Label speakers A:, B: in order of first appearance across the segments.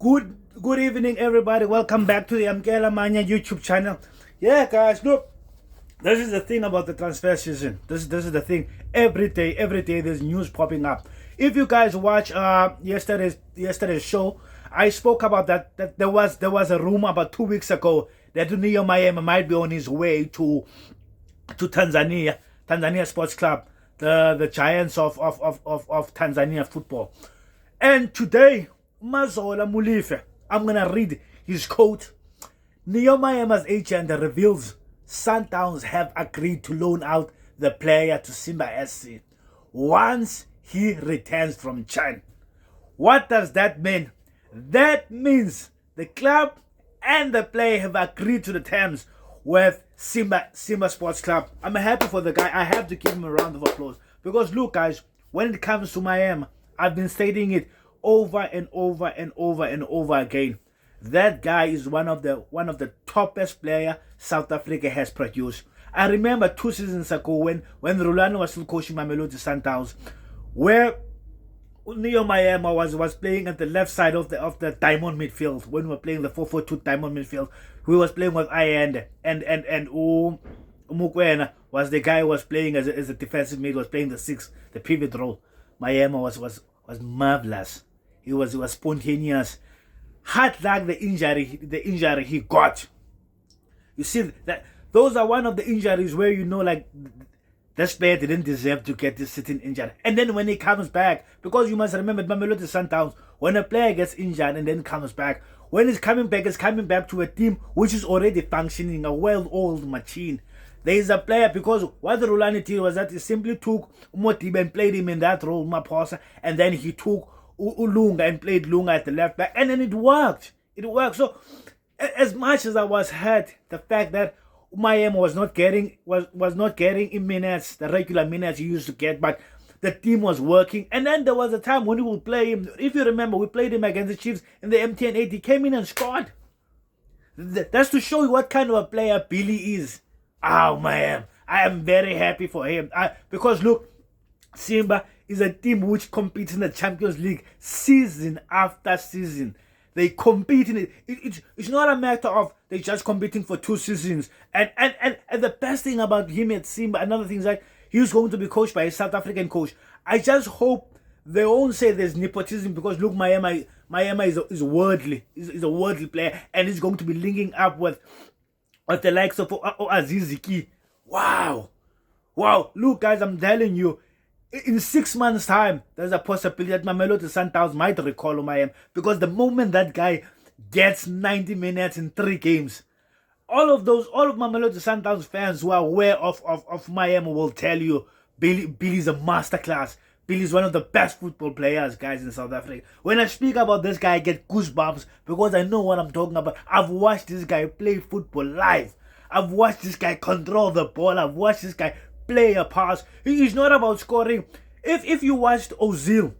A: Good evening, everybody. Welcome back to the Amkela Manya YouTube channel. Yeah, guys, look, this is the thing about the transfer season. This is the thing. Every day there's news popping up. If you guys watch yesterday's show, I spoke about that there was a rumor about 2 weeks ago that Maema might be on his way to Tanzania Sports Club, the giants of Tanzania football. And today, Mazola Mulife, I'm gonna read his quote. Maema's agent reveals Sundowns have agreed to loan out the player to Simba SC once he returns from China. What does that mean? That means the club and the player have agreed to the terms with Simba Sports Club. I'm happy for the guy. I have to give him a round of applause because look, guys, when it comes to Maema, I've been stating it over and over and over and over again. That guy is one of the toppest player South Africa has produced. I remember 2 seasons ago when Rolando was still coaching Mamelodi Sundowns, where Maema was playing at the left side of the diamond midfield. When we were playing the 4-4-2 diamond midfield, we was playing with Ayende and Mukwena was the guy who was playing as a defensive mid, was playing the 6, the pivot role. Maema was marvelous. He was spontaneous. Hard luck the injury he got. You see that those are one of the injuries where you know, like, this player didn't deserve to get this sitting injured. And then when he comes back, because you must remember Mamelodi Sundowns, when a player gets injured and then comes back, when he's coming back to a team which is already functioning, a well-oiled machine. There is a player, because what the Rolani did was that he simply took Motibe and played him in that role, Maposa, and then he took Ulunga and played Lunga at the left back, and then it worked. It worked. So as much as I was hurt, the fact that Maema was not getting in minutes, the regular minutes he used to get, but the team was working. And then there was a time when we would play him. If you remember, we played him against the Chiefs in the MTN 8. He came in and scored. That's to show you what kind of a player Billy is. Oh man, I am very happy for him. Because look, Simba is a team which competes in the Champions League season after season. They compete in it. It's not a matter of they just competing for 2 seasons. And the best thing about him at Simba, another thing is that he's going to be coached by a South African coach. I just hope they won't say there's nepotism, because look, Maema is worldly. He's a worldly player, and he's going to be linking up with the likes of Aziziki. Wow. Look, guys, I'm telling you, in 6 months' time, there's a possibility that Mamelodi Sundowns might recall Maema, because the moment that guy gets 90 minutes in 3 games, all of Mamelodi Sundowns fans who are aware of Maema will tell you Billy's a masterclass. Billy's one of the best football players, guys, in South Africa. When I speak about this guy, I get goosebumps because I know what I'm talking about. I've watched this guy play football live. I've watched this guy control the ball. I've watched this guy play a pass. It's not about scoring. If you watched Ozil,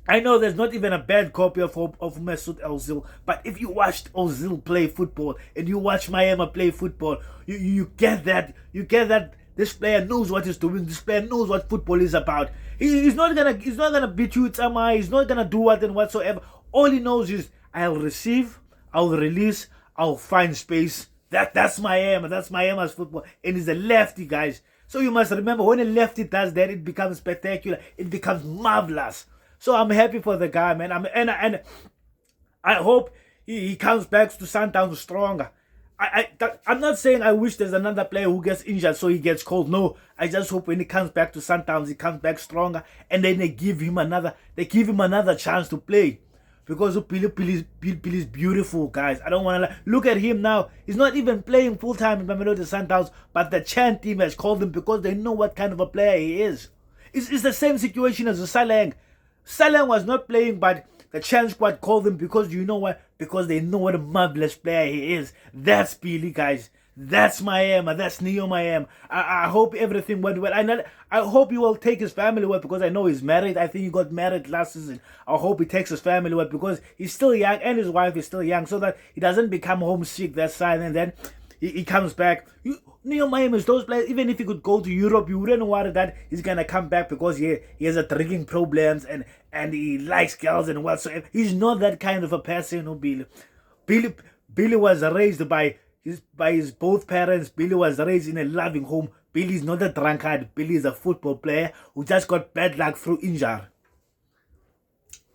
A: I know there's not even a bad copy of Mesut Ozil, but if you watched Ozil play football and you watch Maema play football, you get that this player knows what he's doing. This player knows what football is about. He's not gonna beat you, Tsamai. He's not gonna do what and whatsoever. All he knows is I'll receive, I'll release, I'll find space. That's Maema. That's Maema's football, and he's a lefty, guys. So you must remember, when a lefty does that, it becomes spectacular. It becomes marvelous. So I'm happy for the guy, man. And I hope he comes back to Sundowns stronger. I'm not saying I wish there's another player who gets injured so he gets called. No, I just hope when he comes back to Sundowns, he comes back stronger, and then they give him another chance to play. Because Billy is beautiful, guys. I don't want to look at him now. He's not even playing full time in Mamelodi Sundowns, but the Chan team has called him because they know what kind of a player he is. It's the same situation as Salang. Salang was not playing, but the Chan squad called him because you know what? Because they know what a marvelous player he is. That's Billy, guys. That's Maema. That's Maema. I hope everything went well. I hope he will take his family well, because I know he's married. I think he got married last season. I hope he takes his family well, because he's still young and his wife is still young, so that he doesn't become homesick that side, and then he comes back. Maema is those players. Even if he could go to Europe, you wouldn't worry that he's gonna come back because he has a drinking problems and he likes girls and whatsoever. He's not that kind of a person. Billy was raised by his both parents. Billy was raised in a loving home. Billy's not a drunkard. Billy is a football player who just got bad luck through injury.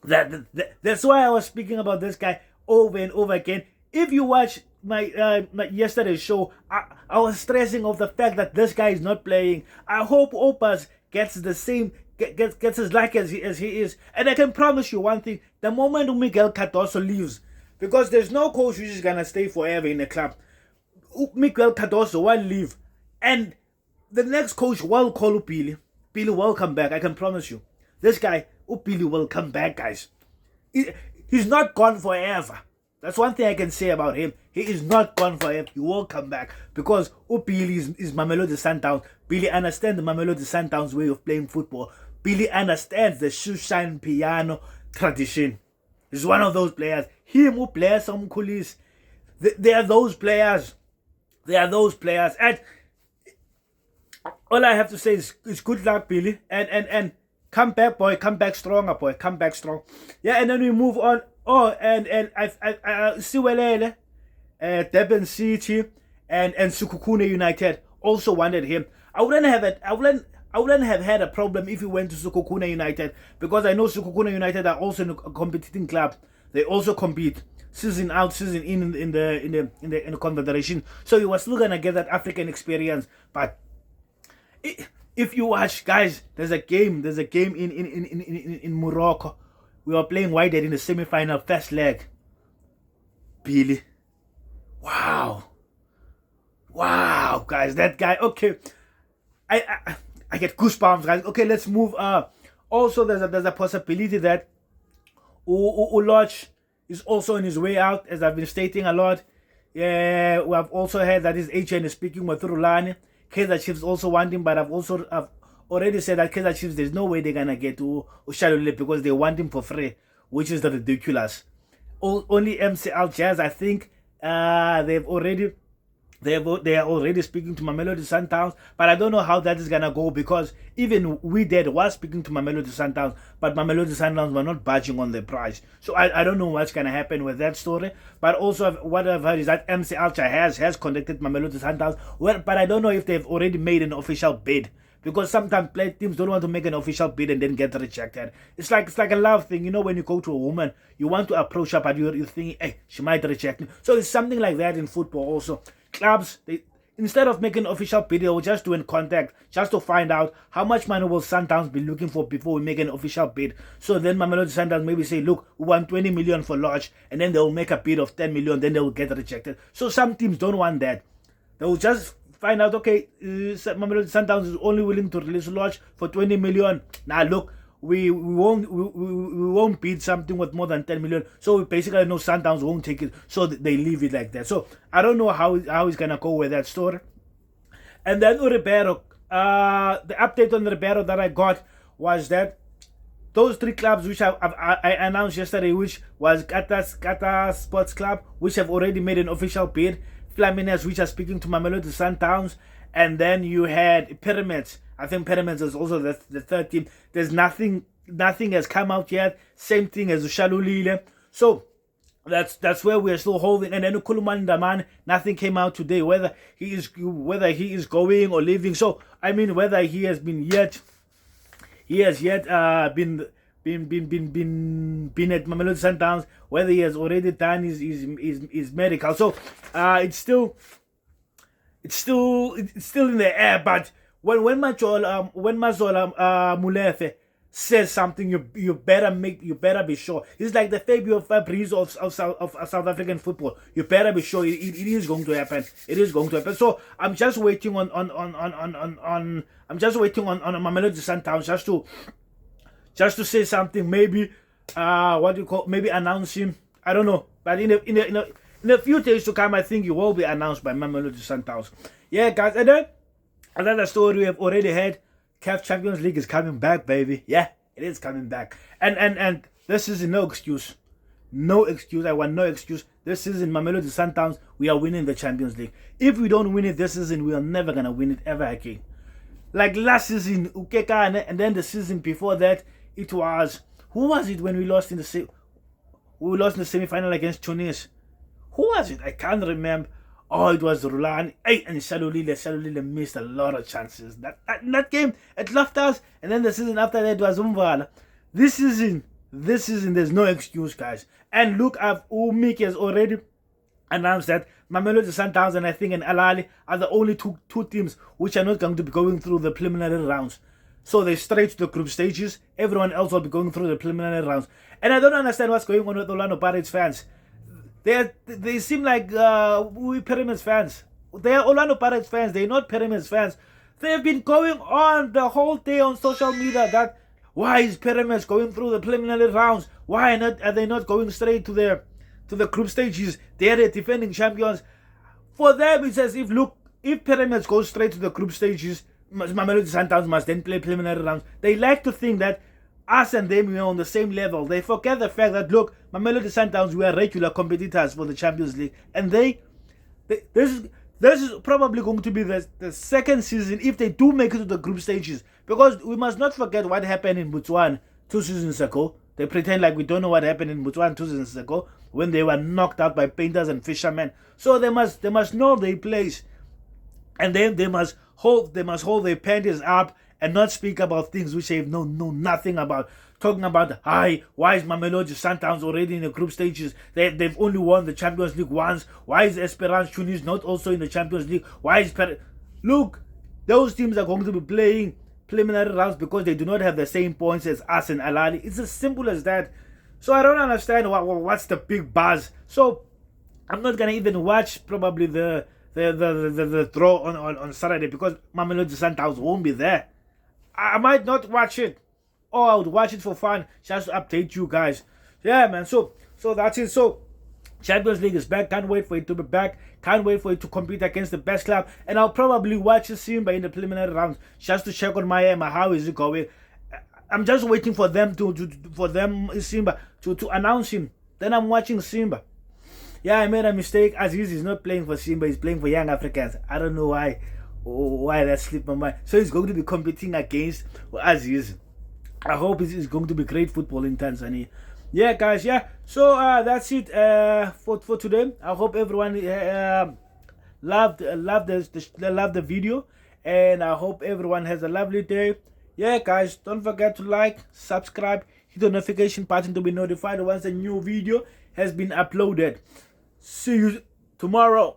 A: That's why I was speaking about this guy over and over again. If you watch my yesterday's show, I was stressing of the fact that this guy is not playing. I hope Opas gets the same, gets as lucky as he is. And I can promise you one thing: the moment Miguel Cardoso leaves, because there's no coach who's just gonna stay forever in the club. Miguel Cardoso will leave, and the next coach will call Billy. Billy will come back. I can promise you. This guy, Billy, will come back, guys. He's not gone forever. That's one thing I can say about him. He is not gone forever. He will come back because Billy is Mamelodi Sundowns. Billy understands the Mamelodi Sundowns way of playing football. Billy understands the shoeshine piano tradition. He's one of those players. Him who plays some coolies. They are those players. They are those players. And all I have to say is good luck, Billy. And come back, boy. Come back stronger, boy. Come back strong. Yeah, and then we move on. Oh, and I Siwelele, Durban City, and Sekhukhune United also wanted him. I wouldn't have had a problem if he went to Sekhukhune United, because I know Sekhukhune United are also a competing club. They also compete season out, season in the confederation. So you were still gonna get that African experience. But if you watch, guys, there's a game in Morocco. We were playing Wydad in the semi-final, first leg. Billy. Wow, guys, that guy. Okay, I get goosebumps, guys. Okay, let's move. Also, there's a possibility that Lorch is also on his way out, as I've been stating a lot. Yeah, we have also heard that his agent is speaking with Rulani. Kaizer Chiefs also want him, but I've already said that Kaizer Chiefs, there's no way they're gonna get to Ushalule because they want him for free, which is ridiculous. Only MC Algers, I think, they are already speaking to Mamelodi Sundowns, but I don't know how that is gonna go, because even Wydad was speaking to Mamelodi Sundowns, but Mamelodi Sundowns were not budging on the price. So I don't know what's gonna happen with that story. But also what I've heard is that MC Alger has contacted Mamelodi Sundowns, but I don't know if they've already made an official bid. Because sometimes teams don't want to make an official bid and then get rejected. It's like a love thing, when you go to a woman, you want to approach her, but you're thinking, hey, she might reject me. So it's something like that in football also. Clubs, instead of making an official bid, they will just do in contact, just to find out how much money will Sundowns be looking for before we make an official bid. So then Mamelodi Sundowns maybe say, look, we want 20 million for Lorch, and then they'll make a bid of 10 million, then they will get rejected. So some teams don't want that. They will just find out, okay, Mamelodi Sundowns is only willing to release Lorch for 20 million. Now look, we won't bid something with more than 10 million. So we basically know Sundowns won't take it. So they leave it like that. So I don't know how it's gonna go with that story. And then Riebero, the update on Riebero that I got was that those three clubs which I announced yesterday, which was Qatar Sports Club, which have already made an official bid, Flamines, which are speaking to Mamelodi Sundowns, and then you had Pyramids. I think Pyramids is also the third team. There's nothing has come out yet. Same thing as Ushalulile. So that's where we are still holding. And then Ukuluman Daman, nothing came out today whether he is going or leaving. So I mean whether he has yet been at Mamelodi Sundowns, whether he has already done his medical. So it's still in the air. But when Mazola Mulefe says something, you better be sure. It's like the Fabio Fabrizio of South African football. You better be sure it is going to happen. It is going to happen. So I'm just waiting on Mamelodi Sundowns just to say something, maybe maybe announce him. I don't know, but in a few days to come, I think he will be announced by Mamelodi Sundowns. Yeah, guys, and then another story we have already had: CAF Champions League is coming back, baby. Yeah, it is coming back, and this is no excuse. No excuse. I want no excuse. This season, Mamelodi Sundowns, we are winning the Champions League. If we don't win it this season, we are never gonna win it ever again. Like last season, Ukekane, and then the season before that, it was, who was it when we lost in the semi-final against Tunis? Who was it? I can't remember. Oh, it was Rulani. Hey, and Shalulile missed a lot of chances. That game, it left us. And then the season after that was Umvala. This season, there's no excuse, guys. And look, Miki has already announced that Mamelodi Sundowns and I think and Al Ahly are the only two teams which are not going to be going through the preliminary rounds. So they're straight to the group stages. Everyone else will be going through the preliminary rounds. And I don't understand what's going on with Orlando Pirates fans. They seem like we Pyramids fans. They are Orlando Pirates fans. They're not Pyramids fans. They've been going on the whole day on social media that why is Pyramids going through the preliminary rounds? Why are they not going straight to the group stages? They are the defending champions. For them, it's as if, look, if Pyramids go straight to the group stages, Mamelodi Sundowns must then play preliminary rounds. They like to think that us and them, we are on the same level. They forget the fact that, look, Mamelodi Sundowns, we are regular competitors for the Champions League. And this is probably going to be the second season if they do make it to the group stages. Because we must not forget what happened in Botswana 2 seasons ago. They pretend like we don't know what happened in Botswana 2 seasons ago when they were knocked out by painters and fishermen. So they must know their place. And then they must hold their panties up and not speak about things which they know nothing about. Talking about, why is Mamelodi Sundowns already in the group stages? They've only won the Champions League once. Why is Esperance Tunis not also in the Champions League? Why is Look, those teams are going to be playing preliminary rounds because they do not have the same points as us and Al Ahly. It's as simple as that. So I don't understand what's the big buzz. So I'm not gonna even watch probably the draw on Saturday because Mamelodi Sundowns won't be there. I might not watch it, or I would watch it for fun, just to update you guys. Yeah, man. So that's it. So Champions League is back. Can't wait for it to be back. Can't wait for it to compete against the best club. And I'll probably watch Simba in the preliminary rounds just to check on Maema. How is it going? I'm just waiting for them Simba to announce him. Then I'm watching Simba. Yeah, I made a mistake. Aziz is not playing for Simba. He's playing for Young Africans. I don't know why that slipped my mind. So he's going to be competing against Aziz. I hope it's going to be great football in Tanzania. Yeah, guys. Yeah. So that's it for today. I hope everyone loved the video, and I hope everyone has a lovely day. Yeah, guys. Don't forget to like, subscribe, hit the notification button to be notified once a new video has been uploaded. See you tomorrow.